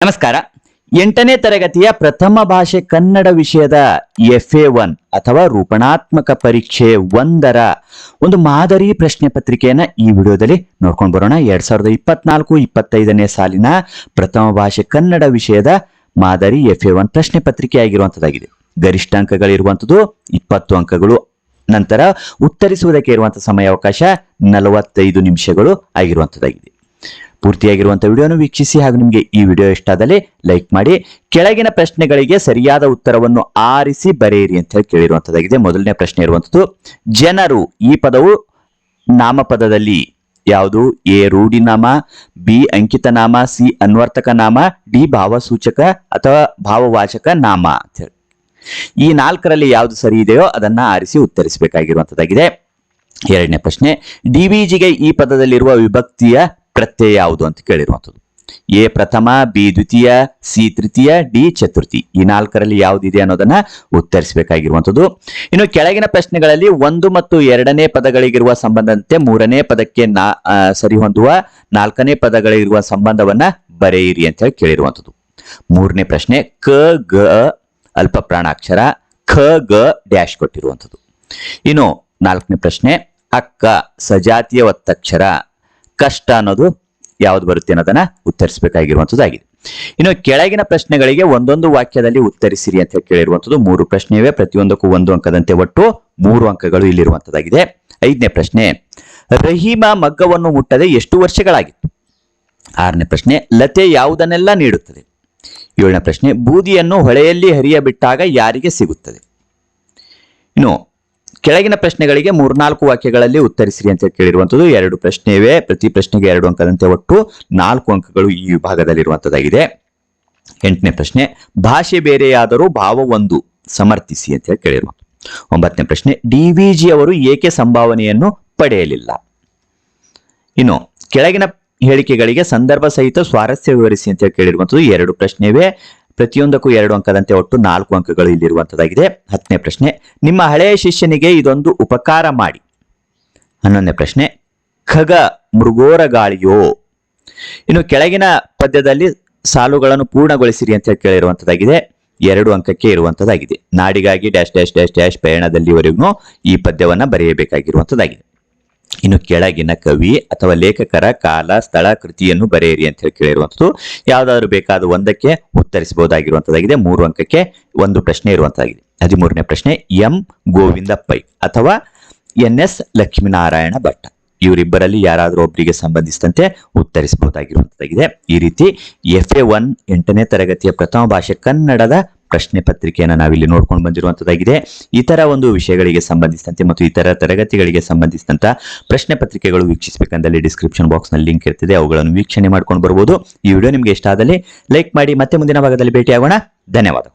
ನಮಸ್ಕಾರ. 8ನೇ ತರಗತಿಯ ಪ್ರಥಮ ಭಾಷೆ ಕನ್ನಡ ವಿಷಯದ FA1 ಅಥವಾ ರೂಪಣಾತ್ಮಕ ಪರೀಕ್ಷೆ 1ರ ಒಂದು ಮಾದರಿ ಪ್ರಶ್ನೆ ಪತ್ರಿಕೆಯನ್ನ ಈ ವಿಡಿಯೋದಲ್ಲಿ ನೋಡ್ಕೊಂಡು ಬರೋಣ. 2024-25ನೇ ಸಾಲಿನ ಪ್ರಥಮ ಭಾಷೆ ಕನ್ನಡ ವಿಷಯದ ಮಾದರಿ FA1 ಪ್ರಶ್ನೆ ಪತ್ರಿಕೆ ಆಗಿರುವಂತದ್ದಾಗಿದೆ. ಗರಿಷ್ಠ ಅಂಕಗಳಿರುವಂತದ್ದು 20 ಅಂಕಗಳು. ನಂತರ ಉತ್ತರಿಸುವುದಕ್ಕೆ ಇರುವಂತಹ ಸಮಯಾವಕಾಶ 45 ನಿಮಿಷಗಳು ಆಗಿರುವಂತದ್ದಾಗಿದೆ. ಪೂರ್ತಿಯಾಗಿರುವಂತಹ ವಿಡಿಯೋನು ವೀಕ್ಷಿಸಿ ಹಾಗೂ ನಿಮಗೆ ಈ ವಿಡಿಯೋ ಇಷ್ಟ ಆದಲ್ಲಿ ಲೈಕ್ ಮಾಡಿ. ಕೆಳಗಿನ ಪ್ರಶ್ನೆಗಳಿಗೆ ಸರಿಯಾದ ಉತ್ತರವನ್ನು ಆರಿಸಿ ಬರೆಯಿರಿ ಅಂತ ಹೇಳಿ ಕೇಳಿರುವಂತದ್ದಾಗಿದೆ. ಮೊದಲನೇ ಪ್ರಶ್ನೆ ಇರುವಂತದ್ದು, ಜನರು ಈ ಪದವು ನಾಮಪದದಲ್ಲಿ ಯಾವುದು? ಎ ರೂಢಿನಾಮ, ಬಿ ಅಂಕಿತ ನಾಮ, ಸಿ ಅನ್ವರ್ಥಕ ನಾಮ, ಡಿ ಭಾವಸೂಚಕ ಅಥವಾ ಭಾವವಾಚಕ ನಾಮ ಅಂತ ಹೇಳಿ. ಈ 4ರಲ್ಲಿ ಯಾವುದು ಸರಿ ಇದೆಯೋ ಅದನ್ನ ಆರಿಸಿ ಉತ್ತರಿಸಬೇಕಾಗಿರುವಂತದ್ದಾಗಿದೆ. ಎರಡನೇ ಪ್ರಶ್ನೆ, ಡಿವಿಜಿಗೆ ಈ ಪದದಲ್ಲಿರುವ ವಿಭಕ್ತಿಯ ಪ್ರತ್ಯಯ ಯಾವುದು ಅಂತ ಕೇಳಿರುವಂಥದ್ದು. ಎ ಪ್ರಥಮ, ಬಿ ದ್ವಿತೀಯ, ಸಿ ತೃತೀಯ, ಡಿ ಚತುರ್ಥಿ. ಈ 4ರಲ್ಲಿ ಯಾವುದಿದೆ ಅನ್ನೋದನ್ನ ಉತ್ತರಿಸಬೇಕಾಗಿರುವಂಥದ್ದು. ಇನ್ನು ಕೆಳಗಿನ ಪ್ರಶ್ನೆಗಳಲ್ಲಿ 1 ಮತ್ತು 2ನೇ ಪದಗಳಿಗಿರುವ ಸಂಬಂಧದಂತೆ 3ನೇ ಪದಕ್ಕೆ ಸರಿ ಹೊಂದುವ 4ನೇ ಪದಗಳಿರುವ ಸಂಬಂಧವನ್ನ ಬರೆಯಿರಿ ಅಂತ ಹೇಳಿ ಕೇಳಿರುವಂಥದ್ದು. 3ನೇ ಪ್ರಶ್ನೆ, ಕ ಗ ಅಲ್ಪ ಪ್ರಾಣಾಕ್ಷರ, ಖ ಗ ಡ್ಯಾಶ್ ಕೊಟ್ಟಿರುವಂಥದ್ದು. ಇನ್ನು 4ನೇ ಪ್ರಶ್ನೆ, ಅಕ್ಕ ಸಜಾತಿಯ ಒತ್ತಕ್ಷರ, ಕಷ್ಟ ಅನ್ನೋದು ಯಾವ್ದು ಬರುತ್ತೆ ಅನ್ನೋದನ್ನ ಉತ್ತರಿಸಬೇಕಾಗಿರುವಂತದ್ದಾಗಿದೆ. ಇನ್ನು ಕೆಳಗಿನ ಪ್ರಶ್ನೆಗಳಿಗೆ ಒಂದೊಂದು ವಾಕ್ಯದಲ್ಲಿ ಉತ್ತರಿಸಿರಿ ಅಂತ ಕೇಳಿರುವಂತದ್ದು. 3 ಪ್ರಶ್ನೆ ಇವೆ, ಪ್ರತಿಯೊಂದಕ್ಕೂ 1 ಅಂಕದಂತೆ ಒಟ್ಟು 3 ಅಂಕಗಳು ಇಲ್ಲಿರುವಂತದ್ದಾಗಿದೆ. 5ನೇ ಪ್ರಶ್ನೆ, ರಹೀಮ ಮಗ್ಗವನ್ನು ಮುಟ್ಟದೆ ಎಷ್ಟು ವರ್ಷಗಳಾಗಿತ್ತು? 6ನೇ ಪ್ರಶ್ನೆ, ಲತೆ ಯಾವುದನ್ನೆಲ್ಲ ನೀಡುತ್ತದೆ? 7ನೇ ಪ್ರಶ್ನೆ, ಬೂದಿಯನ್ನು ಹೊಳೆಯಲ್ಲಿ ಹರಿಯಬಿಟ್ಟಾಗ ಯಾರಿಗೆ ಸಿಗುತ್ತದೆ? ಇನ್ನು ಕೆಳಗಿನ ಪ್ರಶ್ನೆಗಳಿಗೆ 3-4 ವಾಕ್ಯಗಳಲ್ಲಿ ಉತ್ತರಿಸಿರಿ ಅಂತ ಕೇಳಿರುವಂತದ್ದು. 2 ಪ್ರಶ್ನೆ ಇವೆ, ಪ್ರತಿ ಪ್ರಶ್ನೆಗೆ 2 ಅಂಕದಂತೆ ಒಟ್ಟು 4 ಅಂಕಗಳು ಈ ವಿಭಾಗದಲ್ಲಿರುವಂತದ್ದಾಗಿದೆ. 8ನೇ ಪ್ರಶ್ನೆ, ಭಾಷೆ ಬೇರೆಯಾದರೂ ಭಾವ ಒಂದು ಸಮರ್ಥಿಸಿ ಅಂತ ಹೇಳಿ ಕೇಳಿರುವಂಥದ್ದು. 9ನೇ ಪ್ರಶ್ನೆ, ಡಿವಿಜಿ ಅವರು ಏಕೆ ಸಂಭಾವನೆಯನ್ನು ಪಡೆಯಲಿಲ್ಲ? ಇನ್ನು ಕೆಳಗಿನ ಹೇಳಿಕೆಗಳಿಗೆ ಸಂದರ್ಭ ಸಹಿತ ಸ್ವಾರಸ್ಯ ವಿವರಿಸಿ ಅಂತ ಹೇಳಿ ಕೇಳಿರುವಂಥದ್ದು. 2 ಪ್ರಶ್ನೆ ಇವೆ, ಪ್ರತಿಯೊಂದಕ್ಕೂ 2 ಅಂಕದಂತೆ ಒಟ್ಟು 4 ಅಂಕಗಳು ಇಲ್ಲಿರುವಂತದ್ದಾಗಿದೆ. 10ನೇ ಪ್ರಶ್ನೆ, ನಿಮ್ಮ ಹಳೆಯ ಶಿಷ್ಯನಿಗೆ ಇದೊಂದು ಉಪಕಾರ ಮಾಡಿ. 11ನೇ ಪ್ರಶ್ನೆ, ಖಗ ಮೃಗೋರ ಗಾಳಿಯೋ? ಇನ್ನು ಕೆಳಗಿನ ಪದ್ಯದಲ್ಲಿ ಸಾಲುಗಳನ್ನು ಪೂರ್ಣಗೊಳಿಸಿರಿ ಅಂತ ಹೇಳಿ ಕೇಳಿರುವಂತದ್ದಾಗಿದೆ. 2 ಅಂಕಕ್ಕೆ ಇರುವಂತದ್ದಾಗಿದೆ. ನಾಡಿಗಾಗಿ ಡ್ಯಾಶ್ ಡ್ಯಾಶ್ ಡ್ಯಾಶ್ ಡ್ಯಾಶ್ ಪಯಣದಲ್ಲಿವರೆಗೂ ಈ ಪದ್ಯವನ್ನ ಬರೆಯಬೇಕಾಗಿರುವಂತದ್ದಾಗಿದೆ. ಇನ್ನು ಕೆಳಗಿನ ಕವಿ ಅಥವಾ ಲೇಖಕರ ಕಾಲ, ಸ್ಥಳ, ಕೃತಿಯನ್ನು ಬರೆಯಿರಿ ಅಂತ ಹೇಳಿ ಕೇಳಿರುವಂಥದ್ದು. ಯಾವ್ದಾದ್ರು ಬೇಕಾದ ಒಂದಕ್ಕೆ ಉತ್ತರಿಸಬಹುದಾಗಿರುವಂತದ್ದಾಗಿದೆ. 3 ಅಂಕಕ್ಕೆ 1 ಪ್ರಶ್ನೆ ಇರುವಂತದ್ದಾಗಿದೆ. 13ನೇ ಪ್ರಶ್ನೆ, ಎಂ ಗೋವಿಂದ ಪೈ ಅಥವಾ NS ಲಕ್ಷ್ಮೀನಾರಾಯಣ ಭಟ್ಟ, ಇವರಿಬ್ಬರಲ್ಲಿ ಯಾರಾದರೂ ಒಬ್ಬರಿಗೆ ಸಂಬಂಧಿಸಿದಂತೆ ಉತ್ತರಿಸಬಹುದಾಗಿರುವಂತದ್ದಾಗಿದೆ. ಈ ರೀತಿ FA1 8ನೇ ತರಗತಿಯ ಪ್ರಥಮ ಭಾಷೆ ಕನ್ನಡದ ಪ್ರಶ್ನೆ ಪತ್ರಿಕೆಯನ್ನು ನಾವಿಲ್ಲಿ ನೋಡ್ಕೊಂಡು ಬಂದಿರುವಂತದ್ದಾಗಿದೆ. ಇತರ ಒಂದು ವಿಷಯಗಳಿಗೆ ಸಂಬಂಧಿಸಿದಂತೆ ಮತ್ತು ಇತರ ತರಗತಿಗಳಿಗೆ ಸಂಬಂಧಿಸಿದಂತ ಪ್ರಶ್ನೆ ಪತ್ರಿಕೆಗಳು ವೀಕ್ಷಿಸಬೇಕಂದಲ್ಲಿ ಡಿಸ್ಕ್ರಿಪ್ಷನ್ ಬಾಕ್ಸ್ ನಲ್ಲಿ ಲಿಂಕ್ ಇರ್ತದೆ, ಅವುಗಳನ್ನು ವೀಕ್ಷಣೆ ಮಾಡ್ಕೊಂಡು ಬರಬಹುದು. ಈ ವಿಡಿಯೋ ನಿಮಗೆ ಇಷ್ಟ ಆದಲ್ಲಿ ಲೈಕ್ ಮಾಡಿ. ಮತ್ತೆ ಮುಂದಿನ ಭಾಗದಲ್ಲಿ ಭೇಟಿಯಾಗೋಣ. ಧನ್ಯವಾದ.